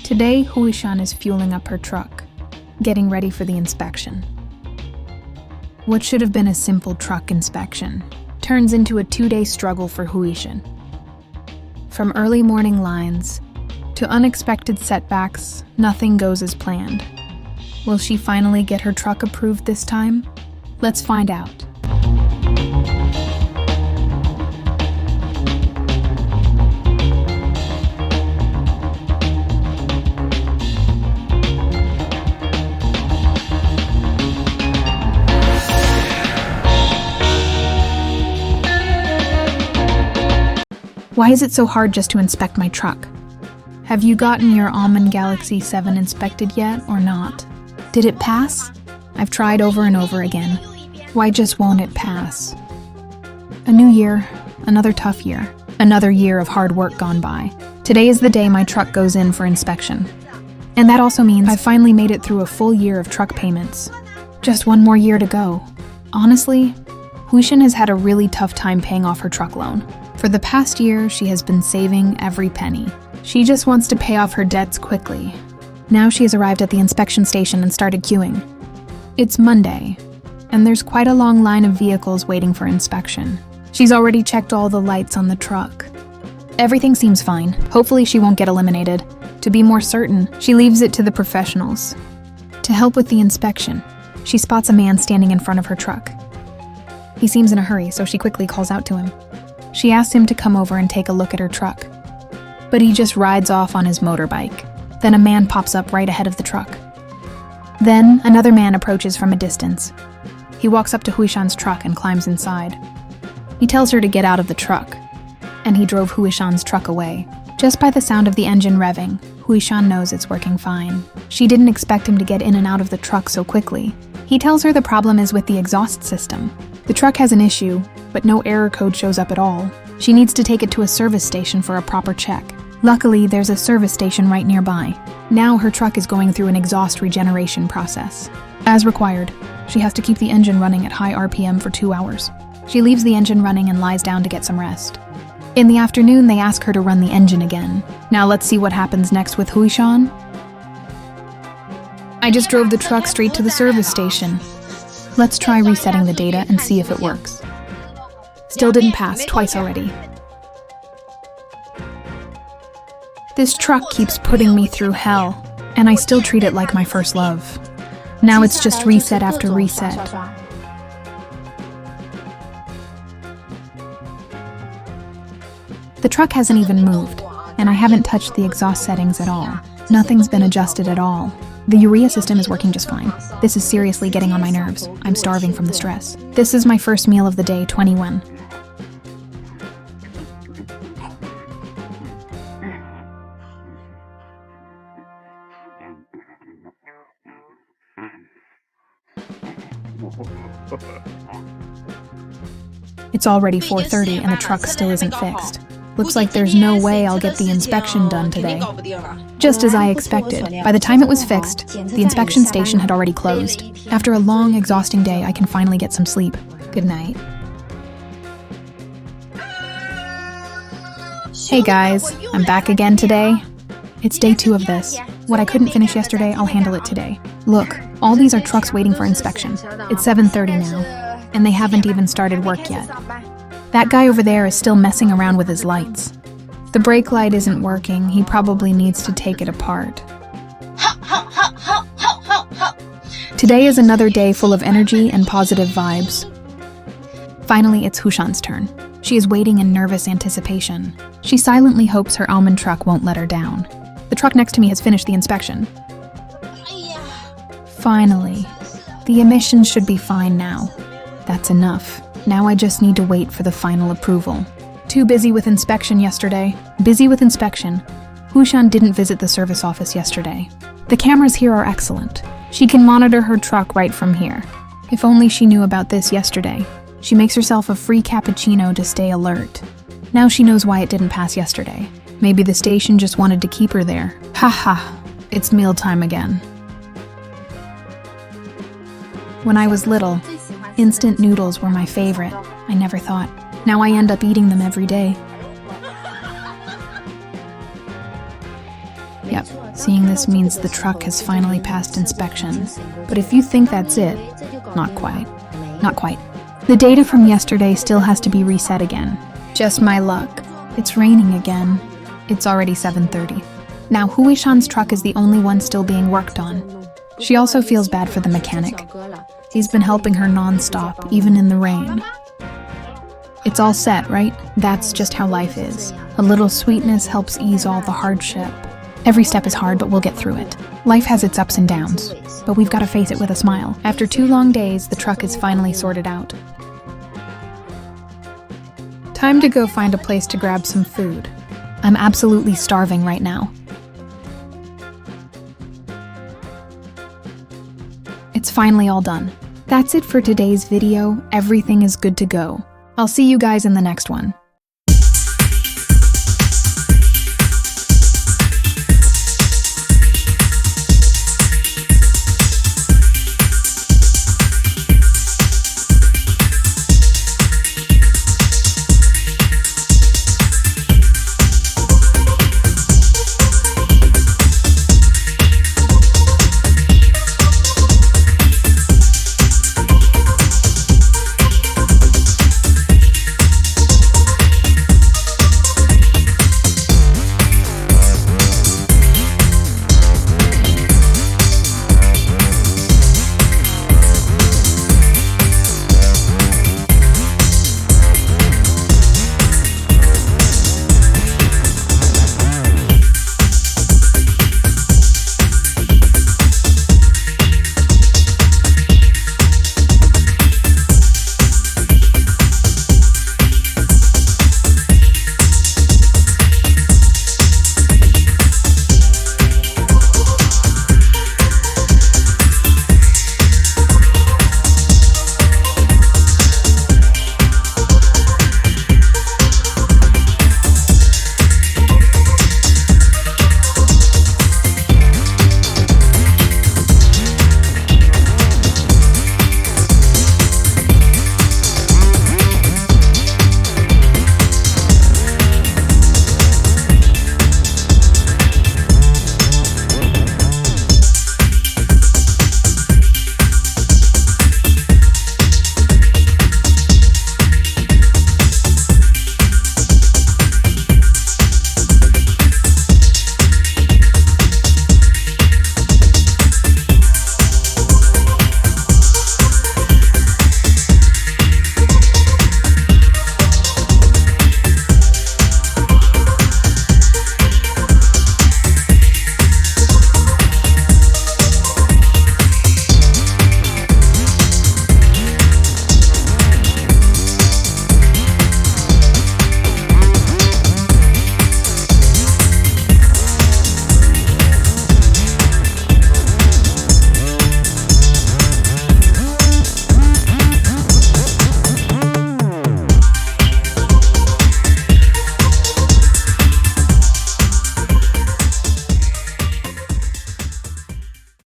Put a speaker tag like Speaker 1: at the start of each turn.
Speaker 1: Today, Huishan is fueling up her truck, getting ready for the inspection. What should have been a simple truck inspection turns into a 2-day struggle for Huishan. From early morning lines to unexpected setbacks, nothing goes as planned. Will she finally get her truck approved this time? Let's find out. Why is it so hard just to inspect my truck? Have you gotten your Almond Galaxy 7 inspected yet or not? Did it pass? I've tried over and over again. Why just won't it pass? A new year, another tough year, another year of hard work gone by. Today is the day my truck goes in for inspection. And that also means I've finally made it through a full year of truck payments. Just one more year to go. Honestly, Huishan has had a really tough time paying off her truck loan. For the past year, she has been saving every penny. She just wants to pay off her debts quickly. Now she has arrived at the inspection station and started queuing. It's Monday, and there's quite a long line of vehicles waiting for inspection. She's already checked all the lights on the truck. Everything seems fine. Hopefully she won't get eliminated. To be more certain, she leaves it to the professionals. To help with the inspection, she spots a man standing in front of her truck. He seems in a hurry, so she quickly calls out to him. She asks him to come over and take a look at her truck, but he just rides off on his motorbike. Then a man pops up right ahead of the truck. Then another man approaches from a distance. He walks up to Huishan's truck and climbs inside. He tells her to get out of the truck, and he drove Huishan's truck away. Just by the sound of the engine revving, Huishan knows it's working fine. She didn't expect him to get in and out of the truck so quickly. He tells her the problem is with the exhaust system. The truck has an issue, but no error code shows up at all. She needs to take it to a service station for a proper check. Luckily, there's a service station right nearby. Now her truck is going through an exhaust regeneration process. As required, she has to keep the engine running at high RPM for 2 hours. She leaves the engine running and lies down to get some rest. In the afternoon, they ask her to run the engine again. Now let's see what happens next with Huishan. I just drove the truck straight to the service station. Let's try resetting the data and see if it works. Still didn't pass, twice already. This truck keeps putting me through hell, and I still treat it like my first love. Now it's just reset after reset. The truck hasn't even moved, and I haven't touched the exhaust settings at all. Nothing's been adjusted at all. The urea system is working just fine. This is seriously getting on my nerves. I'm starving from the stress. This is my first meal of the day, 21. It's already 4:30 and the truck still isn't fixed. Looks like there's no way I'll get the inspection done today. Just as I expected, by the time it was fixed, the inspection station had already closed. After a long, exhausting day, I can finally get some sleep. Good night. Hey guys, I'm back again today. It's day 2 of this. What I couldn't finish yesterday, I'll handle it today. Look, all these are trucks waiting for inspection. It's 7:30 now, and they haven't even started work yet. That guy over there is still messing around with his lights. The brake light isn't working. He probably needs to take it apart. Today is another day full of energy and positive vibes. Finally, it's Huishan's turn. She is waiting in nervous anticipation. She silently hopes her almond truck won't let her down. The truck next to me has finished the inspection. Finally, the emissions should be fine now. That's enough. Now I just need to wait for the final approval. Too busy with inspection yesterday. Busy with inspection. Huishan didn't visit the service office yesterday. The cameras here are excellent. She can monitor her truck right from here. If only she knew about this yesterday. She makes herself a free cappuccino to stay alert. Now she knows why it didn't pass yesterday. Maybe the station just wanted to keep her there. Haha, it's mealtime again. When I was little, instant noodles were my favorite. I never thought. Now I end up eating them every day. Yep, seeing this means the truck has finally passed inspection. But if you think that's it, not quite. Not quite. The data from yesterday still has to be reset again. Just my luck. It's raining again. It's already 7:30. Now, Hui-shan's truck is the only one still being worked on. She also feels bad for the mechanic. He's been helping her non-stop, even in the rain. It's all set, right? That's just how life is. A little sweetness helps ease all the hardship. Every step is hard, but we'll get through it. Life has its ups and downs, but we've got to face it with a smile. After 2 long days, the truck is finally sorted out. Time to go find a place to grab some food. I'm absolutely starving right now. It's finally all done. That's it for today's video. Everything is good to go. I'll see you guys in the next one.